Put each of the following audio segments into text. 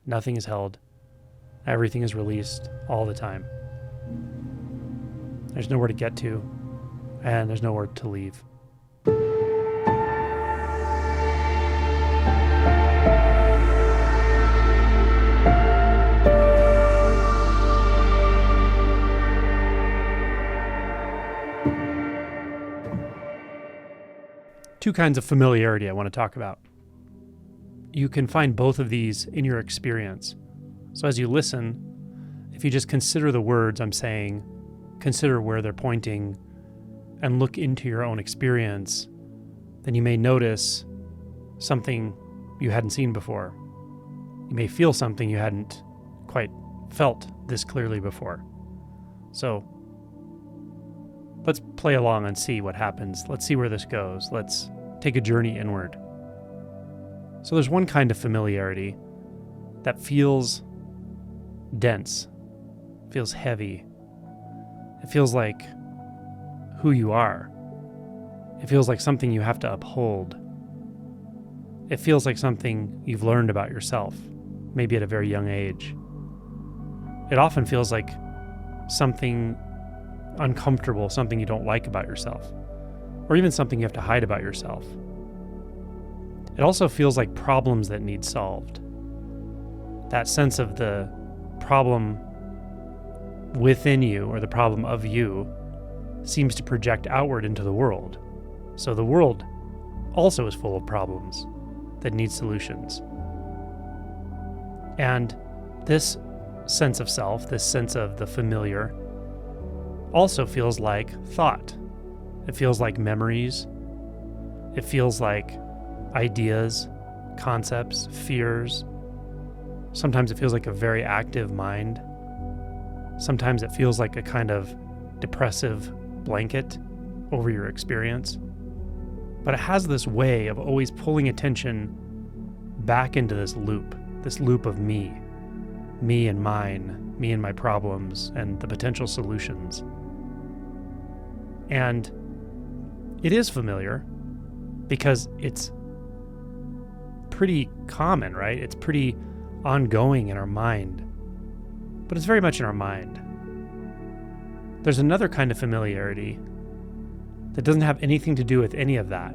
Nothing is held. Everything is released all the time. There's nowhere to get to, and there's nowhere to leave. Two kinds of familiarity I want to talk about. You can find both of these in your experience. So as you listen, if you just consider the words I'm saying, consider where they're pointing, and look into your own experience, then you may notice something you hadn't seen before. You may feel something you hadn't quite felt this clearly before. So let's play along and see what happens. Let's see where this goes. Let's take a journey inward. So there's one kind of familiarity that feels dense, feels heavy. It feels like who you are. It feels like something you have to uphold. It feels like something you've learned about yourself, maybe at a very young age. It often feels like something uncomfortable, something you don't like about yourself, or even something you have to hide about yourself. It also feels like problems that need solved. That sense of the problem within you, or the problem of you, seems to project outward into the world. So the world also is full of problems that need solutions. And this sense of self, this sense of the familiar, also feels like thought. It feels like memories. It feels like ideas, concepts, fears. Sometimes it feels like a very active mind. Sometimes it feels like a kind of depressive blanket over your experience. But it has this way of always pulling attention back into this loop of me and mine, me and my problems, and the potential solutions. And it is familiar because it's pretty common, right? It's pretty ongoing in our mind, but it's very much in our mind. There's another kind of familiarity that doesn't have anything to do with any of that.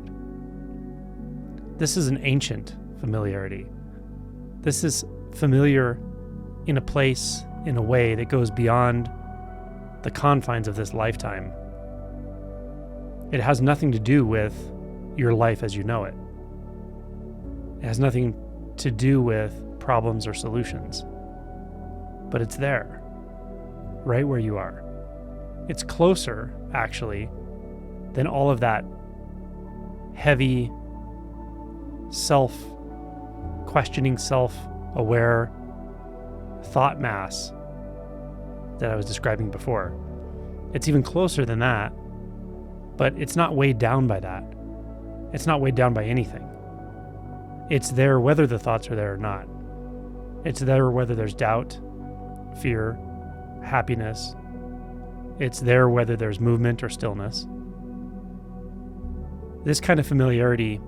This is an ancient familiarity. This is familiar in a place, in a way that goes beyond the confines of this lifetime. It has nothing to do with your life as you know it. It has nothing to do with problems or solutions. But it's there, right where you are. It's closer, actually, than all of that heavy, self-questioning, self-aware thought mass that I was describing before. It's even closer than that, but it's not weighed down by that. It's not weighed down by anything. It's there whether the thoughts are there or not. It's there whether there's doubt, fear, happiness. It's there whether there's movement or stillness. This kind of familiarity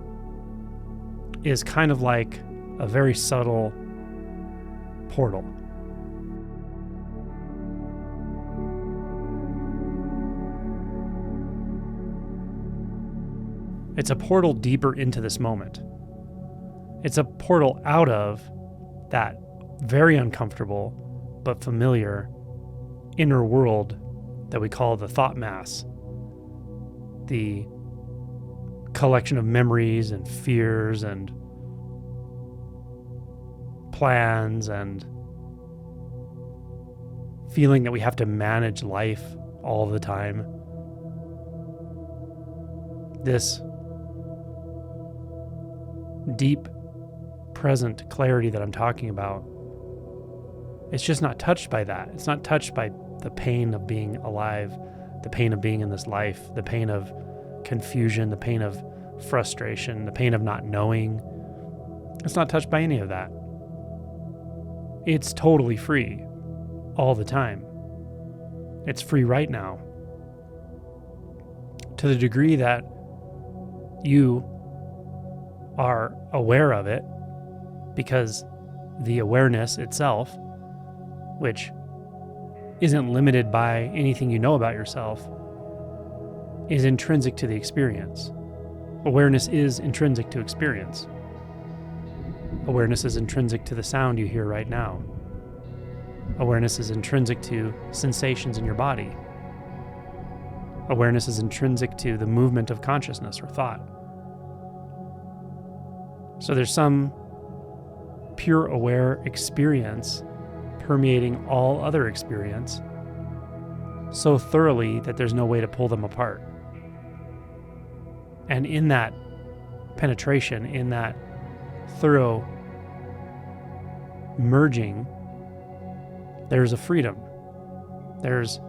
is kind of like a very subtle portal. It's a portal deeper into this moment. It's a portal out of that very uncomfortable but familiar inner world that we call the thought mass, the collection of memories and fears and plans and feeling that we have to manage life all the time. This deep, present clarity that I'm talking about, it's just not touched by that. It's not touched by the pain of being alive, the pain of being in this life, the pain of confusion, the pain of frustration, the pain of not knowing. It's not touched by any of that. It's totally free all the time. It's free right now. To the degree that you are aware of it, because the awareness itself, which isn't limited by anything you know about yourself, is intrinsic to the experience. Awareness is intrinsic to experience. Awareness is intrinsic to the sound you hear right now. Awareness is intrinsic to sensations in your body. Awareness is intrinsic to the movement of consciousness or thought. So there's some pure aware experience permeating all other experience so thoroughly that there's no way to pull them apart. And in that penetration, in that thorough merging, there's a freedom. There's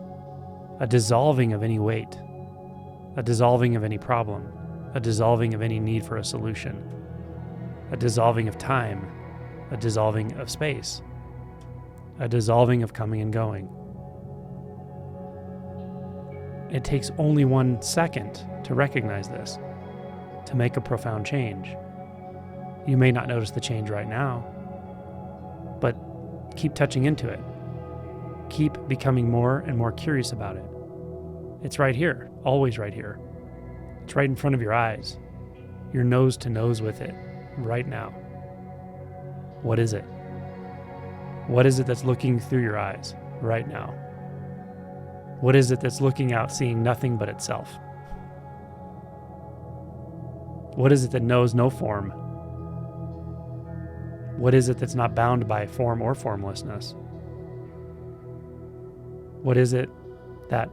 a dissolving of any weight, a dissolving of any problem, a dissolving of any need for a solution, a dissolving of time, a dissolving of space, a dissolving of coming and going. It takes only 1 second to recognize this, to make a profound change. You may not notice the change right now, but keep touching into it. Keep becoming more and more curious about it. It's right here, always right here. It's right in front of your eyes. You're nose to nose with it right now. What is it? What is it that's looking through your eyes right now? What is it that's looking out, seeing nothing but itself? What is it that knows no form? What is it that's not bound by form or formlessness? What is it that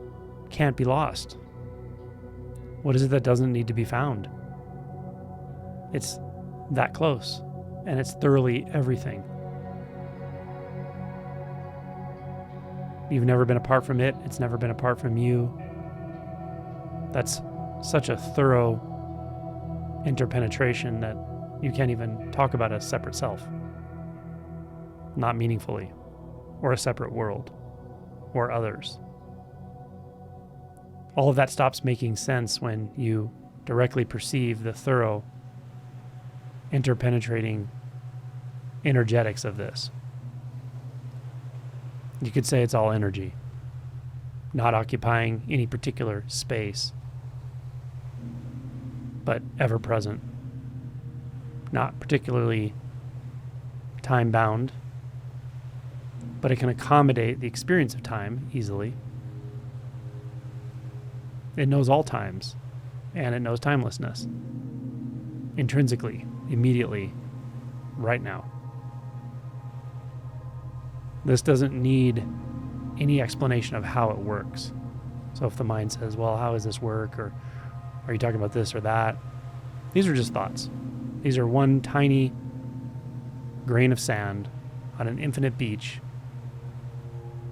can't be lost? What is it that doesn't need to be found? It's that close, and it's thoroughly everything. You've never been apart from it. It's never been apart from you. That's such a thorough interpenetration that you can't even talk about a separate self. Not meaningfully, or a separate world, or others. All of that stops making sense when you directly perceive the thorough, interpenetrating energetics of this. You could say it's all energy, not occupying any particular space, but ever present, not particularly time-bound, but it can accommodate the experience of time easily. It knows all times, and it knows timelessness, intrinsically, immediately, right now. This doesn't need any explanation of how it works. So if the mind says, well, how does this work? Or are you talking about this or that? These are just thoughts. These are one tiny grain of sand on an infinite beach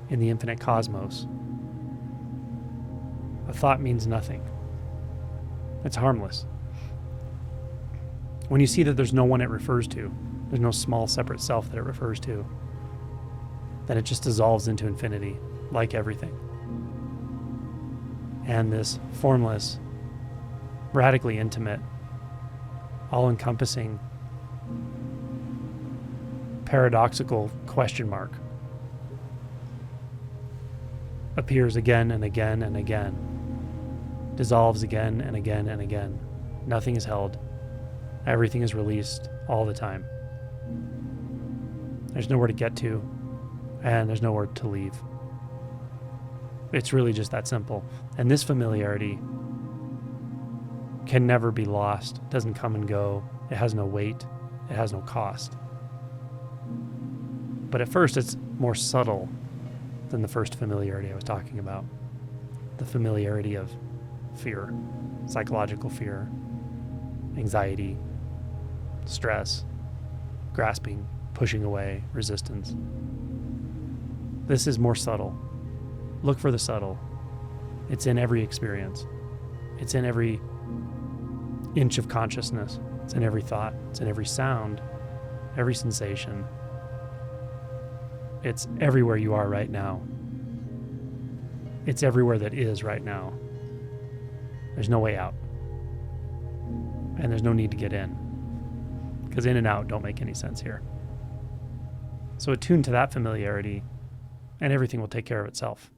in the infinite cosmos. A thought means nothing. It's harmless. When you see that there's no one it refers to, there's no small separate self that it refers to, then it just dissolves into infinity, like everything. And this formless, radically intimate, all-encompassing, paradoxical question mark appears again and again and again, dissolves again and again and again. Nothing is held. Everything is released all the time. There's nowhere to get to, and there's nowhere to leave. It's really just that simple. And this familiarity can never be lost. It doesn't come and go. It has no weight. It has no cost. But at first, it's more subtle than the first familiarity I was talking about. The familiarity of fear, psychological fear, anxiety, stress, grasping, pushing away, resistance. This is more subtle. Look for the subtle. It's in every experience. It's in every inch of consciousness. It's in every thought. It's in every sound, every sensation. It's everywhere you are right now. It's everywhere that is right now. There's no way out. And there's no need to get in. Because in and out don't make any sense here. So attune to that familiarity, and everything will take care of itself.